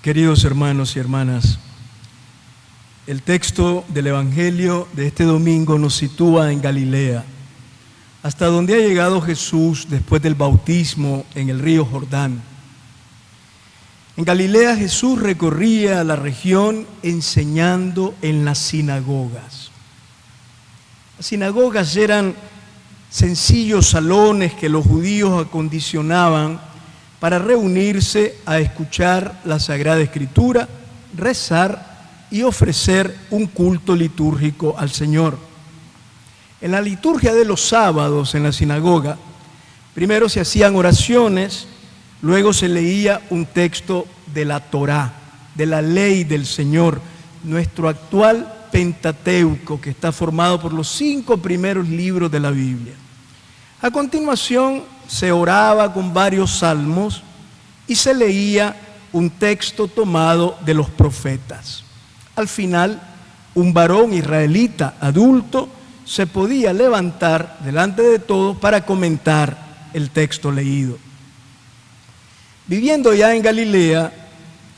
Queridos hermanos y hermanas, el texto del Evangelio de este domingo nos sitúa en Galilea, hasta donde ha llegado Jesús después del bautismo en el río Jordán. En Galilea Jesús recorría la región enseñando en las sinagogas. Las sinagogas eran sencillos salones que los judíos acondicionaban para reunirse a escuchar la Sagrada Escritura, rezar y ofrecer un culto litúrgico al Señor. En la liturgia de los sábados en la sinagoga, primero se hacían oraciones, luego se leía un texto de la Torá, de la ley del Señor, nuestro actual Pentateuco, que está formado por los 5 primeros libros de la Biblia. A continuación se oraba con varios salmos y se leía un texto tomado de los profetas. Al final, un varón israelita adulto se podía levantar delante de todos para comentar el texto leído. Viviendo ya en Galilea,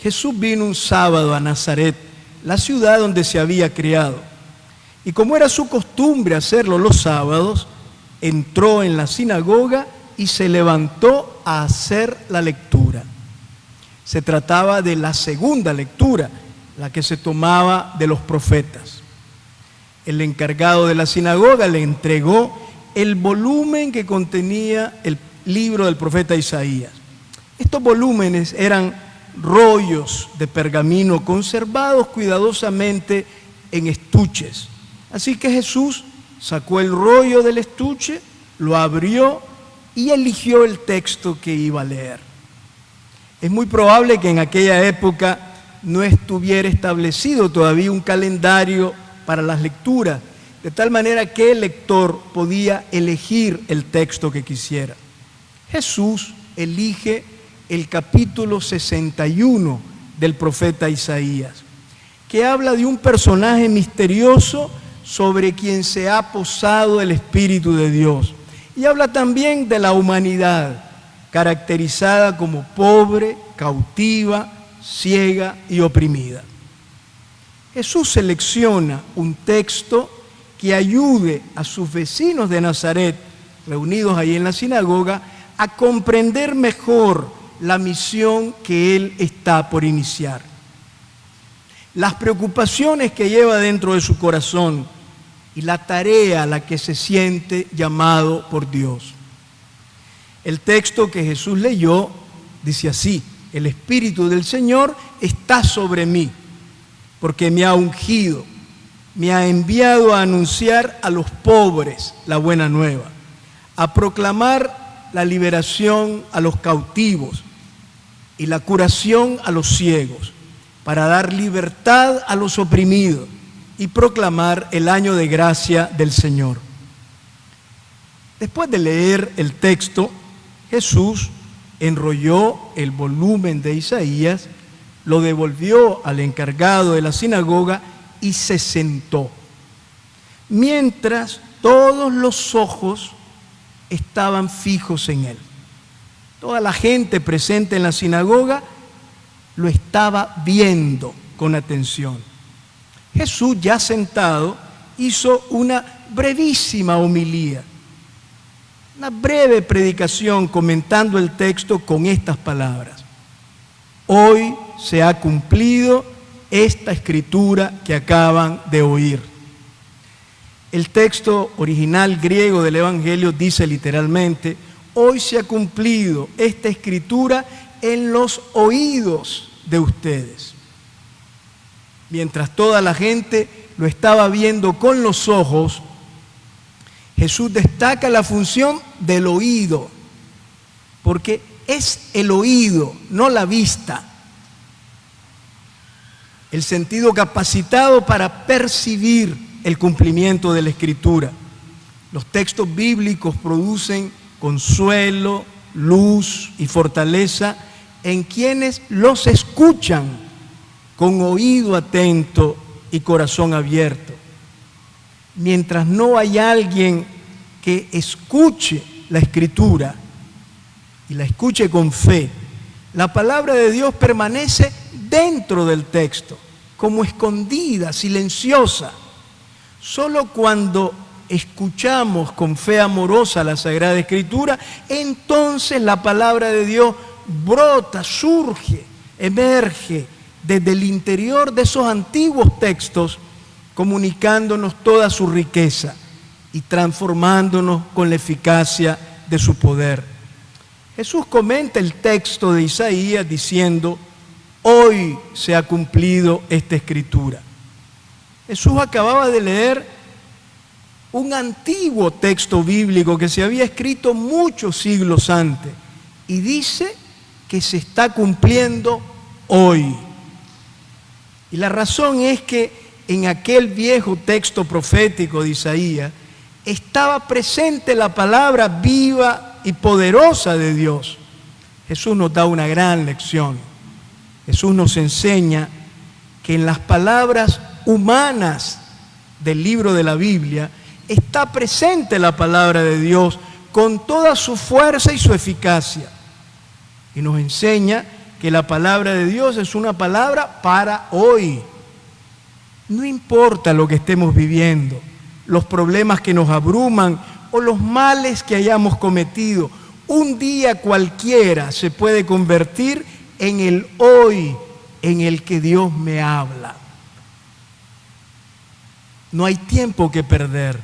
Jesús vino un sábado a Nazaret, la ciudad donde se había criado. Y como era su costumbre hacerlo los sábados, entró en la sinagoga y se levantó a hacer la lectura. Se trataba de la segunda lectura, la que se tomaba de los profetas. El encargado de la sinagoga le entregó el volumen que contenía el libro del profeta Isaías. Estos volúmenes eran rollos de pergamino conservados cuidadosamente en estuches. Así que Jesús sacó el rollo del estuche, lo abrió y eligió el texto que iba a leer. Es muy probable que en aquella época no estuviera establecido todavía un calendario para las lecturas, de tal manera que el lector podía elegir el texto que quisiera. Jesús elige el capítulo 61 del profeta Isaías, que habla de un personaje misterioso sobre quien se ha posado el Espíritu de Dios. Y habla también de la humanidad, caracterizada como pobre, cautiva, ciega y oprimida. Jesús selecciona un texto que ayude a sus vecinos de Nazaret, reunidos ahí en la sinagoga, a comprender mejor la misión que Él está por iniciar. Las preocupaciones que lleva dentro de su corazón y la tarea a la que se siente llamado por Dios. El texto que Jesús leyó dice así: el Espíritu del Señor está sobre mí, porque me ha ungido, me ha enviado a anunciar a los pobres la buena nueva, a proclamar la liberación a los cautivos y la curación a los ciegos, para dar libertad a los oprimidos y proclamar el año de gracia del Señor. Después de leer el texto, Jesús enrolló el volumen de Isaías, lo devolvió al encargado de la sinagoga y se sentó, mientras todos los ojos estaban fijos en él. Toda la gente presente en la sinagoga lo estaba viendo con atención. Jesús, ya sentado, hizo una brevísima homilía, una breve predicación comentando el texto con estas palabras: hoy se ha cumplido esta escritura que acaban de oír. El texto original griego del Evangelio dice literalmente: hoy se ha cumplido esta escritura en los oídos de ustedes. Mientras toda la gente lo estaba viendo con los ojos, Jesús destaca la función del oído, porque es el oído, no la vista, el sentido capacitado para percibir el cumplimiento de la Escritura. Los textos bíblicos producen consuelo, luz y fortaleza en quienes los escuchan con oído atento y corazón abierto. Mientras no hay alguien que escuche la Escritura y la escuche con fe, la palabra de Dios permanece dentro del texto, como escondida, silenciosa. Solo cuando escuchamos con fe amorosa la Sagrada Escritura, entonces la palabra de Dios brota, surge, emerge desde el interior de esos antiguos textos, comunicándonos toda su riqueza y transformándonos con la eficacia de su poder. Jesús comenta el texto de Isaías diciendo: hoy se ha cumplido esta escritura. Jesús acababa de leer un antiguo texto bíblico que se había escrito muchos siglos antes y dice que se está cumpliendo hoy. Y la razón es que en aquel viejo texto profético de Isaías estaba presente la palabra viva y poderosa de Dios. Jesús nos da una gran lección. Jesús nos enseña que en las palabras humanas del libro de la Biblia está presente la palabra de Dios con toda su fuerza y su eficacia. Y nos enseña que la palabra de Dios es una palabra para hoy. No importa lo que estemos viviendo, los problemas que nos abruman o los males que hayamos cometido, un día cualquiera se puede convertir en el hoy en el que Dios me habla. No hay tiempo que perder.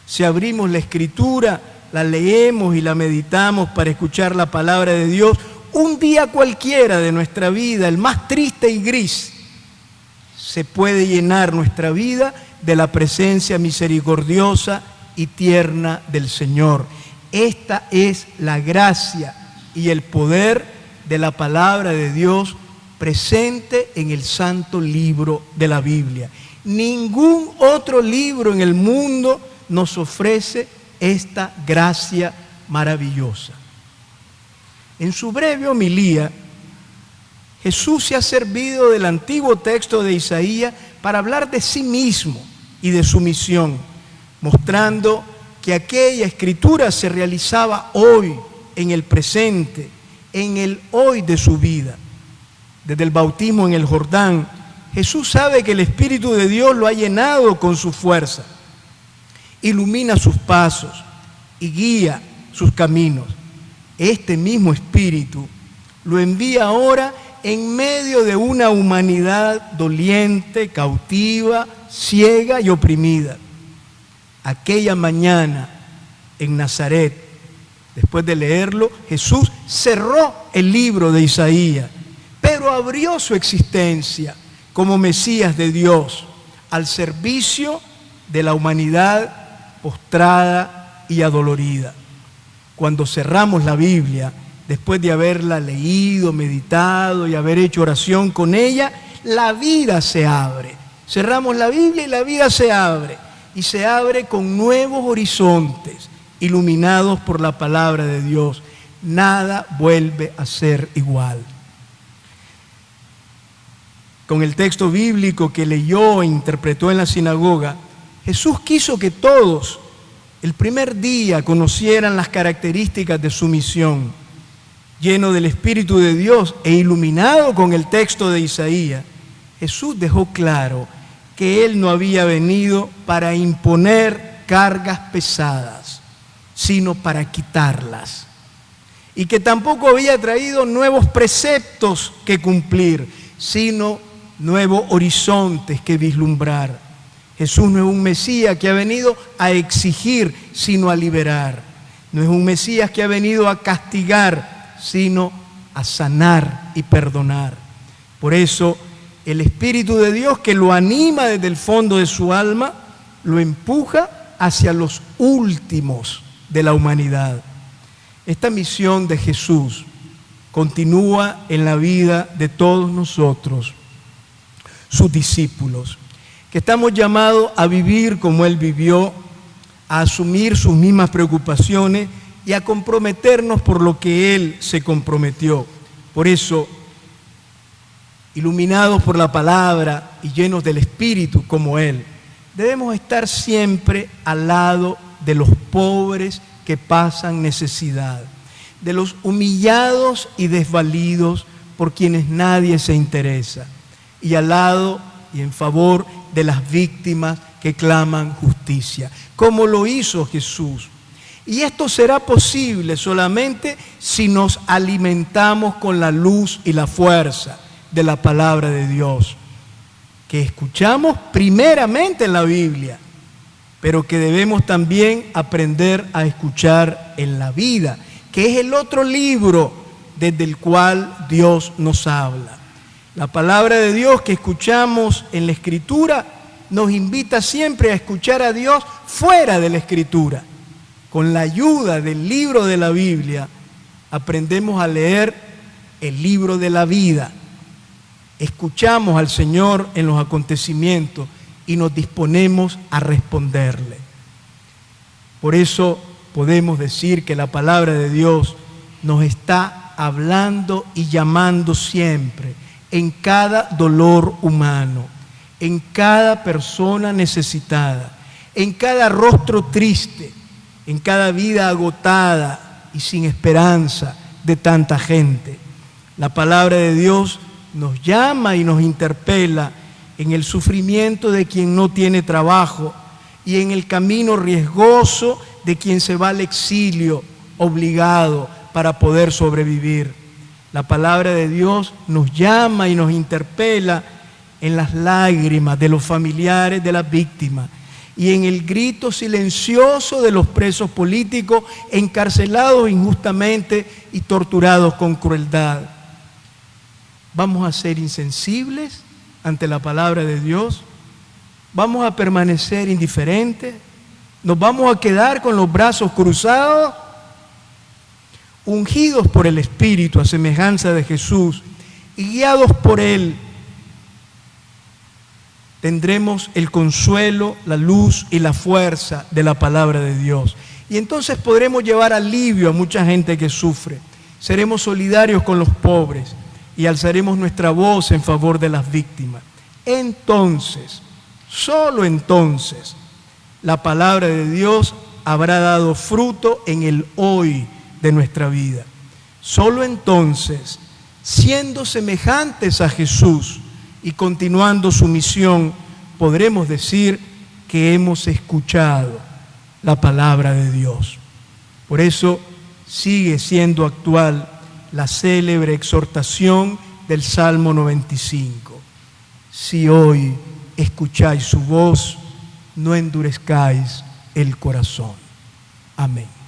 Si abrimos la Escritura, la leemos y la meditamos para escuchar la palabra de Dios, un día cualquiera de nuestra vida, el más triste y gris, se puede llenar nuestra vida de la presencia misericordiosa y tierna del Señor. Esta es la gracia y el poder de la palabra de Dios presente en el santo libro de la Biblia. Ningún otro libro en el mundo nos ofrece esta gracia maravillosa. En su breve homilía, Jesús se ha servido del antiguo texto de Isaías para hablar de sí mismo y de su misión, mostrando que aquella escritura se realizaba hoy, en el presente, en el hoy de su vida. Desde el bautismo en el Jordán, Jesús sabe que el Espíritu de Dios lo ha llenado con su fuerza, ilumina sus pasos y guía sus caminos. Este mismo Espíritu lo envía ahora en medio de una humanidad doliente, cautiva, ciega y oprimida. Aquella mañana en Nazaret, después de leerlo, Jesús cerró el libro de Isaías, pero abrió su existencia como Mesías de Dios al servicio de la humanidad postrada y adolorida. Cuando cerramos la Biblia, después de haberla leído, meditado y haber hecho oración con ella, la vida se abre. Cerramos la Biblia y la vida se abre. Y se abre con nuevos horizontes, iluminados por la palabra de Dios. Nada vuelve a ser igual. Con el texto bíblico que leyó e interpretó en la sinagoga, Jesús quiso que todos, el primer día, conocieran las características de su misión. Lleno del Espíritu de Dios e iluminado con el texto de Isaías, Jesús dejó claro que Él no había venido para imponer cargas pesadas, sino para quitarlas. Y que tampoco había traído nuevos preceptos que cumplir, sino nuevos horizontes que vislumbrar. Jesús no es un Mesías que ha venido a exigir, sino a liberar. No es un Mesías que ha venido a castigar, sino a sanar y perdonar. Por eso, el Espíritu de Dios, que lo anima desde el fondo de su alma, lo empuja hacia los últimos de la humanidad. Esta misión de Jesús continúa en la vida de todos nosotros, sus discípulos, que estamos llamados a vivir como Él vivió, a asumir sus mismas preocupaciones y a comprometernos por lo que Él se comprometió. Por eso, iluminados por la palabra y llenos del Espíritu como Él, debemos estar siempre al lado de los pobres que pasan necesidad, de los humillados y desvalidos por quienes nadie se interesa, y al lado y en favor de las víctimas que claman justicia, como lo hizo Jesús. Y esto será posible solamente si nos alimentamos con la luz y la fuerza de la palabra de Dios, que escuchamos primeramente en la Biblia, pero que debemos también aprender a escuchar en la vida, que es el otro libro desde el cual Dios nos habla. La palabra de Dios que escuchamos en la Escritura nos invita siempre a escuchar a Dios fuera de la Escritura. Con la ayuda del libro de la Biblia, aprendemos a leer el libro de la vida. Escuchamos al Señor en los acontecimientos y nos disponemos a responderle. Por eso podemos decir que la palabra de Dios nos está hablando y llamando siempre, en cada dolor humano, en cada persona necesitada, en cada rostro triste, en cada vida agotada y sin esperanza de tanta gente. La palabra de Dios nos llama y nos interpela en el sufrimiento de quien no tiene trabajo y en el camino riesgoso de quien se va al exilio obligado para poder sobrevivir. La palabra de Dios nos llama y nos interpela en las lágrimas de los familiares de las víctimas y en el grito silencioso de los presos políticos encarcelados injustamente y torturados con crueldad. ¿Vamos a ser insensibles ante la palabra de Dios? ¿Vamos a permanecer indiferentes? ¿Nos vamos a quedar con los brazos cruzados? Ungidos por el Espíritu a semejanza de Jesús y guiados por Él, tendremos el consuelo, la luz y la fuerza de la palabra de Dios. Y entonces podremos llevar alivio a mucha gente que sufre. Seremos solidarios con los pobres y alzaremos nuestra voz en favor de las víctimas. Entonces, solo entonces, la palabra de Dios habrá dado fruto en el hoy de nuestra vida. Solo entonces, siendo semejantes a Jesús y continuando su misión, podremos decir que hemos escuchado la palabra de Dios. Por eso sigue siendo actual la célebre exhortación del Salmo 95. Si hoy escucháis su voz, no endurezcáis el corazón. Amén.